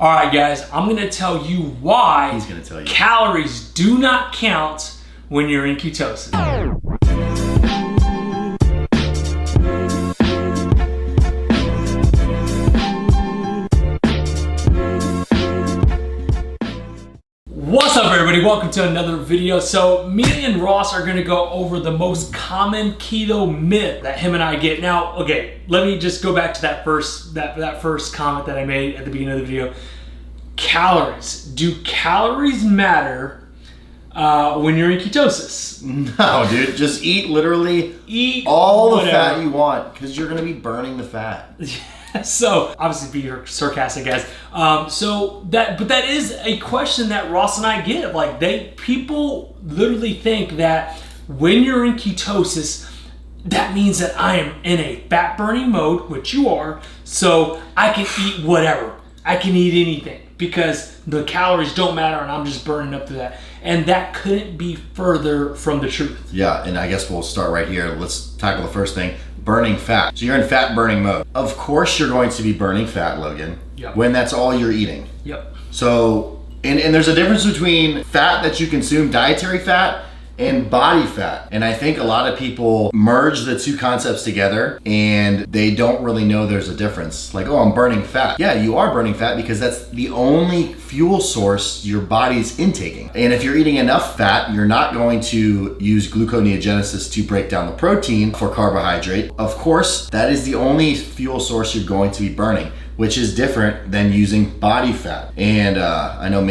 All right, guys, I'm going to tell you why He's gonna tell you. calories do not count when you're in ketosis. What's up, everybody? Welcome to another video. So me and Ross are going to go over the most common keto myth that him and I get. Now, okay, let me just go back to that first comment that I made at the beginning of the video. Calories. Do calories matter when you're in ketosis? No, dude. Just eat Eat all whatever. the fat you want because you're going to be burning the fat. So obviously be sarcastic, guys. But that is a question that Ross and I get. Like people literally think that when you're in ketosis, that means that I am in a fat burning mode, which you are. So I can eat whatever. I can eat anything because the calories don't matter and I'm just burning up to that. And that couldn't be further from the truth. Yeah, and I guess we'll start right here. Let's tackle the first thing. Burning fat. So you're in fat burning mode. Of course you're going to be burning fat, Logan, Yep. when that's all you're eating. Yep. So, and there's a difference between fat that you consume, dietary fat, and body fat. And I think a lot of people merge the two concepts together and they don't really know there's a difference. Like, oh, I'm burning fat. Yeah, you are burning fat because that's the only fuel source your body's intaking. And if you're eating enough fat, you're not going to use gluconeogenesis to break down the protein for carbohydrate. Of course, that is the only fuel source you're going to be burning, which is different than using body fat. And I know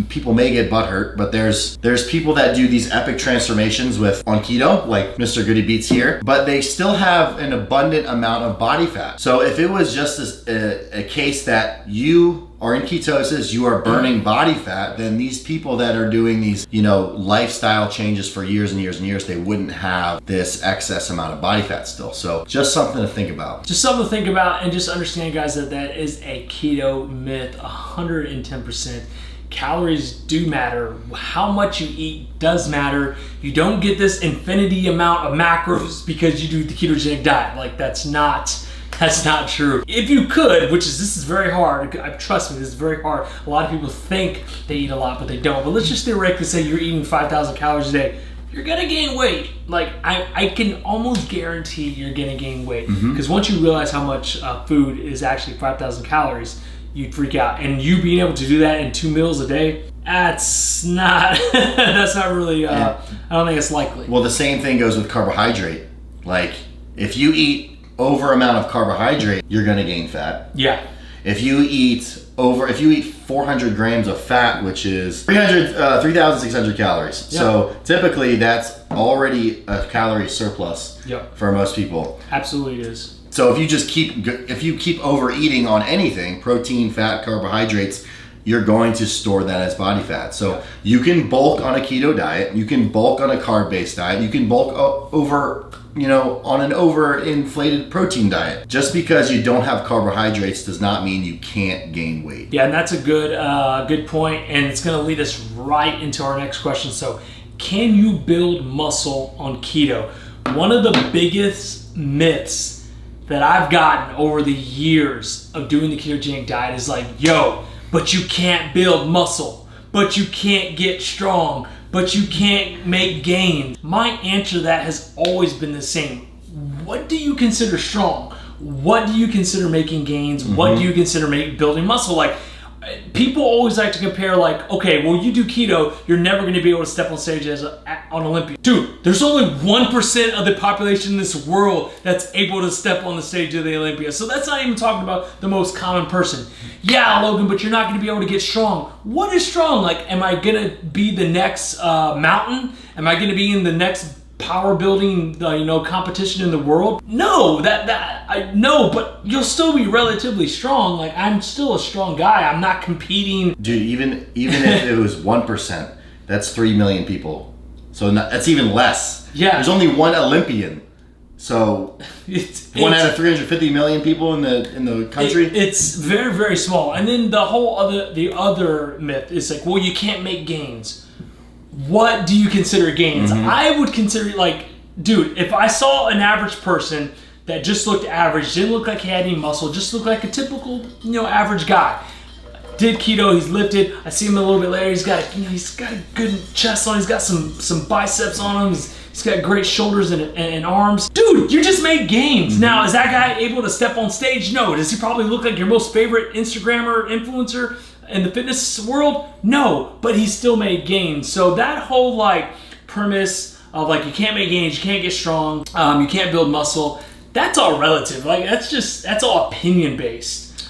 people may get butthurt, but there's people that do these epic transformations on keto, like Mr. Goody Beats here, but they still have an abundant amount of body fat. So if it was just a case that you are in ketosis, you are burning body fat, then these people that are doing these, lifestyle changes for years and years and years, they wouldn't have this excess amount of body fat still. So just something to think about. Just something to think about, and just understand, guys, that is a keto myth, 110%. Calories do matter. How much you eat does matter. You don't get this infinity amount of macros because you do the ketogenic diet. Like, that's not true. If you could, this is very hard. Trust me, this is very hard. A lot of people think they eat a lot, but they don't. But let's just theoretically say you're eating 5,000 calories a day. You're gonna gain weight. Like, I can almost guarantee you're gonna gain weight. Because once you realize how much food is actually 5,000 calories, you'd freak out. And you being able to do that in 2 meals a day, that's not really, I don't think it's likely. Well, the same thing goes with carbohydrate. Like, if you eat over amount of carbohydrate, you're gonna gain fat. Yeah. If you eat 400 grams of fat, which is 3,600 calories. Yep. So typically that's already a calorie surplus. Yep. For most people. Absolutely it is. So if you keep overeating on anything, protein, fat, carbohydrates, you're going to store that as body fat. So you can bulk on a keto diet, you can bulk on a carb-based diet, you can bulk on an overinflated protein diet. Just because you don't have carbohydrates does not mean you can't gain weight. Yeah, and that's a good point, and it's going to lead us right into our next question. So, can you build muscle on keto? One of the biggest myths that I've gotten over the years of doing the ketogenic diet is like, yo, but you can't build muscle, but you can't get strong, but you can't make gains. My answer to that has always been the same. What do you consider strong? What do you consider making gains? What do you consider building muscle? Like, people always like to compare, like, okay, well, you do keto, you're never going to be able to step on stage on Olympia. Dude, there's only 1% of the population in this world that's able to step on the stage of the Olympia. So that's not even talking about the most common person. Yeah, Logan, but you're not going to be able to get strong. What is strong? Like, am I going to be the next mountain? Am I going to be in the next power building competition in the world? No, no, but you'll still be relatively strong. Like, I'm still a strong guy. I'm not competing. Dude, even if it was 1%, that's 3 million people. So that's even less. Yeah. There's only one Olympian. So one out of 350 million people in the country. It's very, very small. And then the other myth is like, well, you can't make gains. What do you consider gains? I would consider, like, dude, if I saw an average person that just looked average, didn't look like he had any muscle, just looked like a typical, average guy, did keto, he's lifted. I see him a little bit later. He's got a good chest on. He's got some biceps on him. He's got great shoulders and arms. Dude, you just made gains. Now, is that guy able to step on stage? No. Does he probably look like your most favorite Instagrammer, influencer in the fitness world? No, but he still made gains. So that whole premise of you can't make gains, you can't get strong, you can't build muscle, that's all relative. That's all opinion based.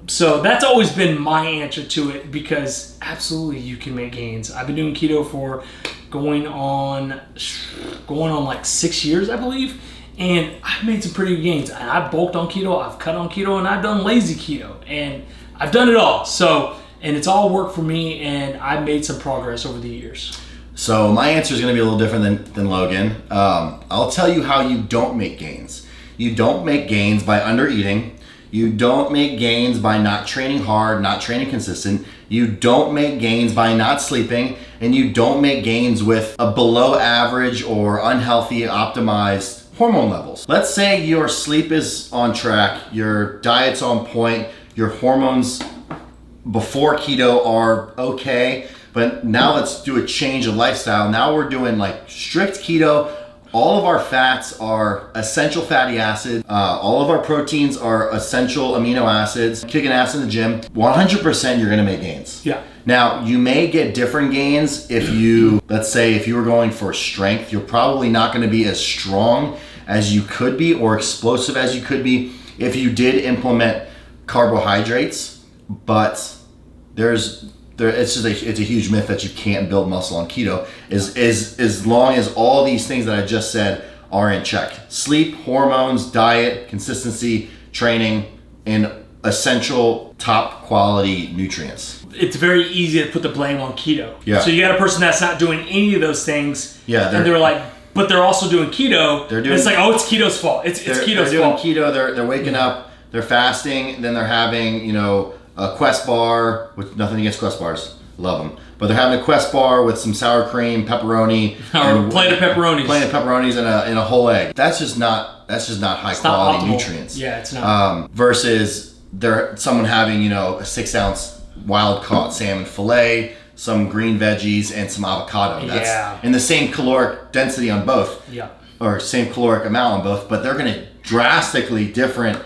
So that's always been my answer to it, because absolutely you can make gains. I've been doing keto for going on 6 years, I believe, and I've made some pretty good gains. And I've bulked on keto, I've cut on keto, and I've done lazy keto, and I've done it all. So, and it's all worked for me, and I've made some progress over the years. So my answer is going to be a little different than Logan. I'll tell you how you don't make gains. You don't make gains by under eating. You don't make gains by not training hard, not training consistent. You don't make gains by not sleeping, and you don't make gains with a below average or unhealthy optimized hormone levels. Let's say your sleep is on track, your diet's on point, your hormones before keto are okay, but now let's do a change of lifestyle. Now we're doing strict keto. All of our fats are essential fatty acids. All of our proteins are essential amino acids. Kicking ass in the gym, 100% you're gonna make gains. Yeah. Now, you may get different gains if you, let's say if you were going for strength, you're probably not gonna be as strong as you could be or explosive as you could be if you did implement carbohydrates, but it's a huge myth that you can't build muscle on keto as long as all these things that I just said are in check. Sleep, hormones, diet, consistency, training, and essential top quality nutrients. It's very easy to put the blame on keto. Yeah. So you got a person that's not doing any of those things. Yeah. And they're but they're also doing keto. It's it's keto's fault. It's Keto's fault. They're doing keto. They're waking up. They're fasting. Then they're having a Quest bar, with nothing against Quest bars, love them, but they're having a Quest bar with some sour cream, pepperoni, or a plate of pepperonis, and a whole egg. That's just not high quality nutrients. Yeah, it's not. Versus someone having a 6-ounce wild caught salmon fillet, some green veggies, and some avocado. That's in the same caloric density on both. Yeah. Or same caloric amount on both, but they're going to drastically different.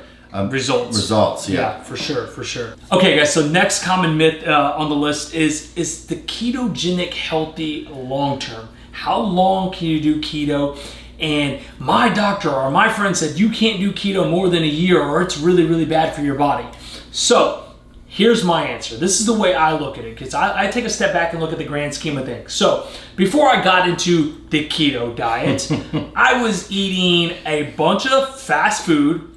Results, yeah, for sure. Okay, guys. So next common myth on the list is the ketogenic healthy long term? How long can you do keto? And my doctor or my friend said you can't do keto more than a year, or it's really, really bad for your body. So here's my answer. This is the way I look at it, because I take a step back and look at the grand scheme of things. So before I got into the keto diet, I was eating a bunch of fast food,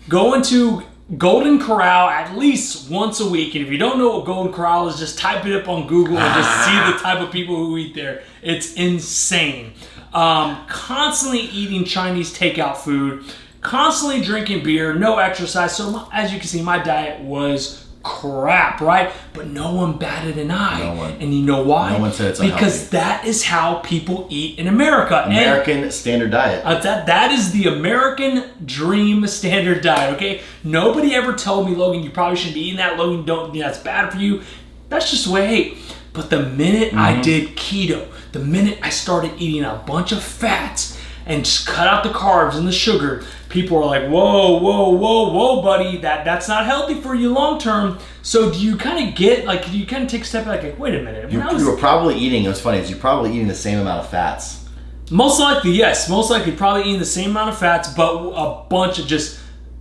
going to Golden Corral at least once a week. And if you don't know what Golden Corral is, just type it up on Google and just see the type of people who eat there. It's insane. Constantly eating Chinese takeout food, constantly drinking beer, no exercise. So as you can see, my diet was crap, right? But no one batted an eye. No one. And you know why? No one said it's unhealthy. Because that is how people eat in America. American standard diet. That is the American dream standard diet, okay? Nobody ever told me, Logan, you probably shouldn't be eating that. Logan, that's bad for you. That's just the way I ate. But the minute I did keto, the minute I started eating a bunch of fats and just cut out the carbs and the sugar, people are like, whoa, buddy, that's not healthy for you long term. So do you kind of get, do you kind of take a step back, wait a minute. You were probably eating, it was funny, you're probably eating the same amount of fats. Most likely, yes. Most likely probably eating the same amount of fats, but a bunch of just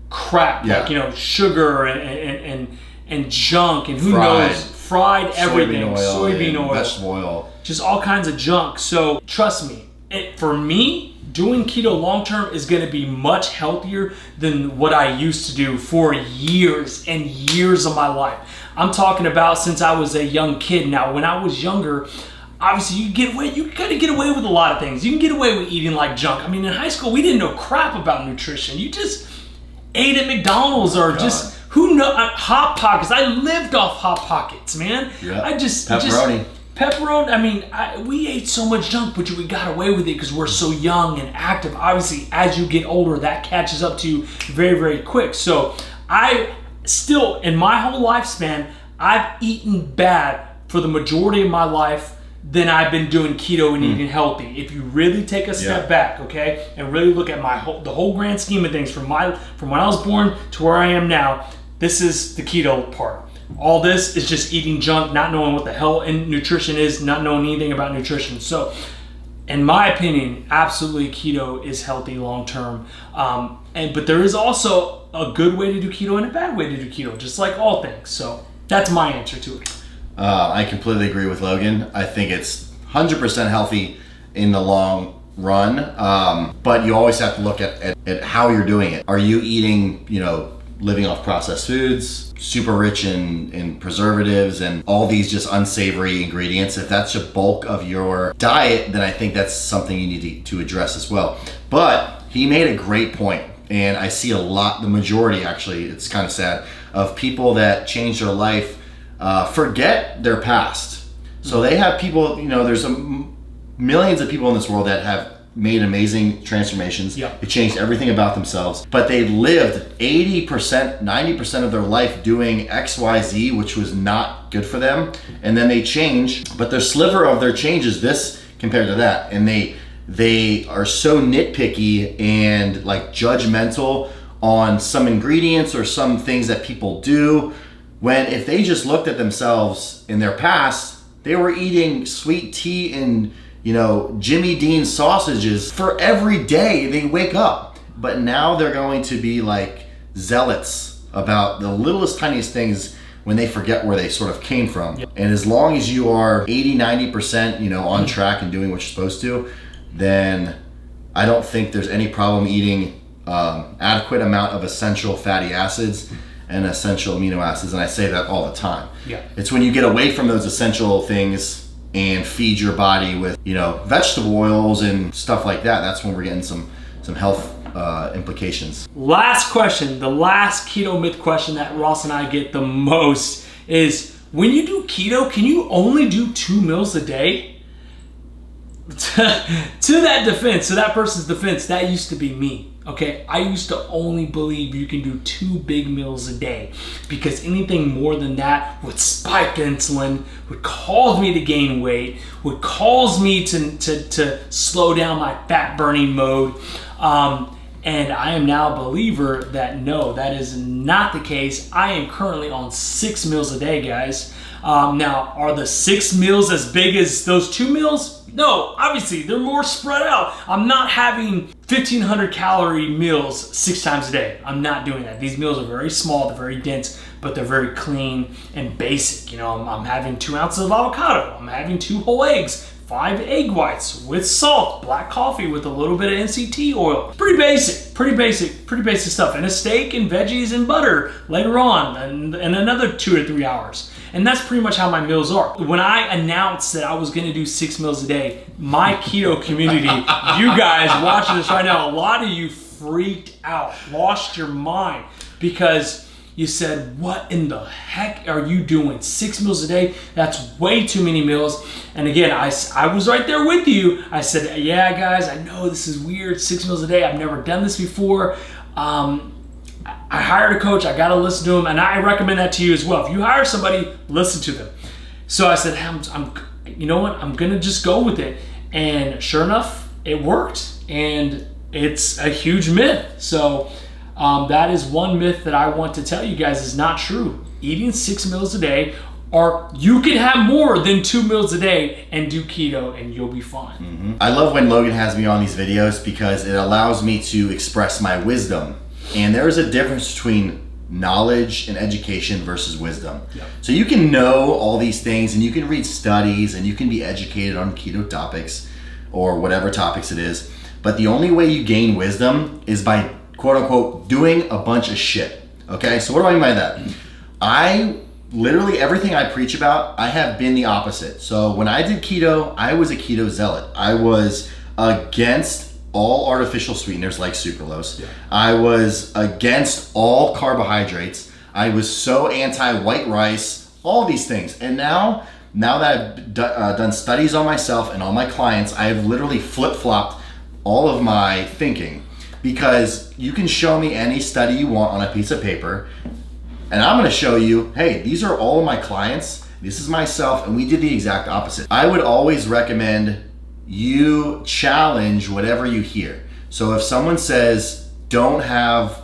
crap, sugar and junk and who knows, fried everything, soybean oil, vegetable oil. Just all kinds of junk. So trust me, for me, doing keto long term is going to be much healthier than what I used to do for years and years of my life. I'm talking about since I was a young kid. Now, when I was younger, obviously you kind of get away with a lot of things. You can get away with eating like junk. I mean, in high school, we didn't know crap about nutrition. You just ate at McDonald's or just, who knows, Hot Pockets. I lived off Hot Pockets, man. Yeah. Pepperoni, I mean, we ate so much junk, but we got away with it because we're so young and active. Obviously, as you get older, that catches up to you very, very quick. So I still, in my whole lifespan, I've eaten bad for the majority of my life than I've been doing keto and eating healthy. If you really take a step back, okay, and really look at the whole grand scheme of things, from when I was born to where I am now, this is the keto part. All this is just eating junk, not knowing what the hell nutrition is, not knowing anything about nutrition. So, in my opinion, absolutely keto is healthy long term. But there is also a good way to do keto and a bad way to do keto, just like all things. So that's my answer to it. I completely agree with Logan. I think it's 100% healthy in the long run, but you always have to look at how you're doing it. Are you eating, living off processed foods, super rich in preservatives and all these just unsavory ingredients? If that's a bulk of your diet, then I think that's something you need to address as well. But he made a great point, and I see the majority actually, it's kind of sad, of people that change their life forget their past. So they have people, there's millions of people in this world that have made amazing transformations. Yep. They changed everything about themselves, but they lived 80%, 90% of their life doing XYZ, which was not good for them. And then they change, but their sliver of their change is this compared to that. And they are so nitpicky and like judgmental on some ingredients or some things that people do, when if they just looked at themselves in their past, they were eating sweet tea and Jimmy Dean sausages for every day they wake up. But now they're going to be like zealots about the littlest, tiniest things when they forget where they sort of came from. Yep. And as long as you are 80, 90%, on track and doing what you're supposed to, then I don't think there's any problem eating adequate amount of essential fatty acids and essential amino acids. And I say that all the time. Yeah. It's when you get away from those essential things and feed your body with vegetable oils and stuff like that, that's when we're getting some health implications. Last question, the last keto myth question that Ross and I get the most is, when you do keto, can you only do 2 meals a day? To that person's defense, that used to be me. Okay, I used to only believe you can do 2 big meals a day, because anything more than that would spike insulin, would cause me to gain weight, would cause me to slow down my fat burning mode. And I am now a believer that no, that is not the case. I am currently on 6 meals a day, guys. Now, are the 6 meals as big as those 2 meals? No, obviously, they're more spread out. I'm not having 1,500 calorie meals 6 times a day. I'm not doing that. These meals are very small, they're very dense, but they're very clean and basic. I'm having 2 ounces of avocado. I'm having 2 whole eggs, 5 egg whites with salt, black coffee with a little bit of MCT oil. Pretty basic stuff. And a steak and veggies and butter later on, and another 2 or 3 hours. And that's pretty much how my meals are. When I announced that I was gonna do 6 meals a day, my keto community, you guys watching this right now, a lot of you freaked out, lost your mind, because you said, what in the heck are you doing? 6 meals a day? That's way too many meals. And again, I was right there with you. I said, yeah, guys, I know this is weird, 6 meals a day. I've never done this before. I hired a coach, I gotta listen to him, and I recommend that to you as well. If you hire somebody, listen to them. So I said, you know what, I'm gonna just go with it. And sure enough, it worked. And it's a huge myth. So that is one myth that I want to tell you guys is not true. Eating 6 meals a day, or you can have more than 2 meals a day and do keto and you'll be fine. Mm-hmm. I love when Logan has me on these videos because it allows me to express my wisdom. And there is a difference between knowledge and education versus wisdom. Yep. So you can know all these things and you can read studies and you can be educated on keto topics or whatever topics it is. But the only way you gain wisdom is by quote unquote doing a bunch of shit. Okay, so what do I mean by that? Literally everything I preach about, I have been the opposite. So when I did keto, I was a keto zealot. I was against all artificial sweeteners like sucralose. Yeah. I was against all carbohydrates. I was so anti-white rice, all these things. And now that I've done studies on myself and on my clients, I've literally flip-flopped all of my thinking, because you can show me any study you want on a piece of paper. And I'm gonna show you, hey, these are all of my clients, this is myself, and we did the exact opposite. I would always recommend you challenge whatever you hear. So if someone says, don't have,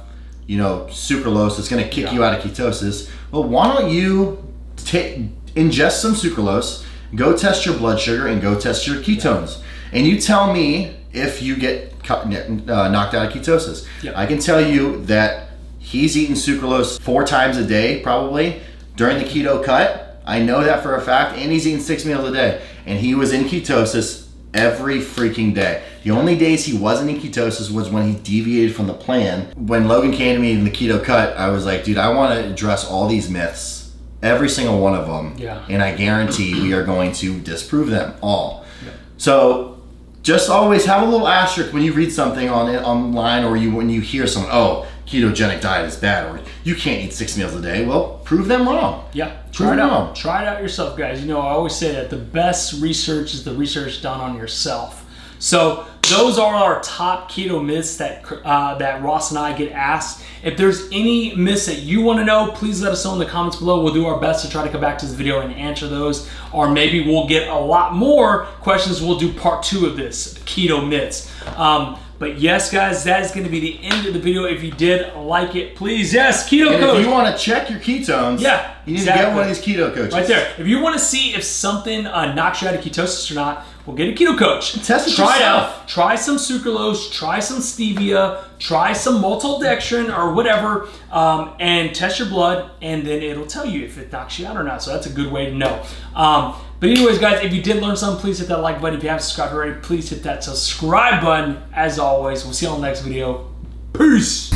sucralose, it's gonna kick you out of ketosis, well, why don't you ingest some sucralose, go test your blood sugar, and go test your ketones. And you tell me if you get knocked out of ketosis. I can tell you that he's eating sucralose 4 times a day, probably, during the keto cut. I know that for a fact, and he's eating 6 meals a day. And he was in ketosis every freaking day. The only days he wasn't in ketosis was when he deviated from the plan. When Logan came to me in the keto cut, I was like, dude, I want to address all these myths, every single one of them. And I guarantee we are going to disprove them all. So just always have a little asterisk when you read something online, or when you hear someone, oh, ketogenic diet is bad, or you can't eat 6 meals a day. Well, prove them wrong. Try it out. Try it out yourself, guys. I always say that the best research is the research done on yourself. So those are our top keto myths that Ross and I get asked. If there's any myths that you want to know, please let us know in the comments below. We'll do our best to try to come back to this video and answer those. Or maybe we'll get a lot more questions. We'll do part 2 of this, keto myths. But yes, guys, that is going to be the end of the video. If you did like it, please, yes, keto coach. If you want to check your ketones, you need to get one of these keto coaches. Right there. If you want to see if something knocks you out of ketosis or not, we'll get a keto coach. Test it Try yourself. it out. Try some sucralose, try some stevia, try some maltodextrin or whatever, and test your blood, and then it'll tell you if it knocks you out or not. So that's a good way to know. But anyways, guys, if you did learn something, please hit that like button. If you haven't subscribed already, please hit that subscribe button. As always, we'll see you on the next video. Peace.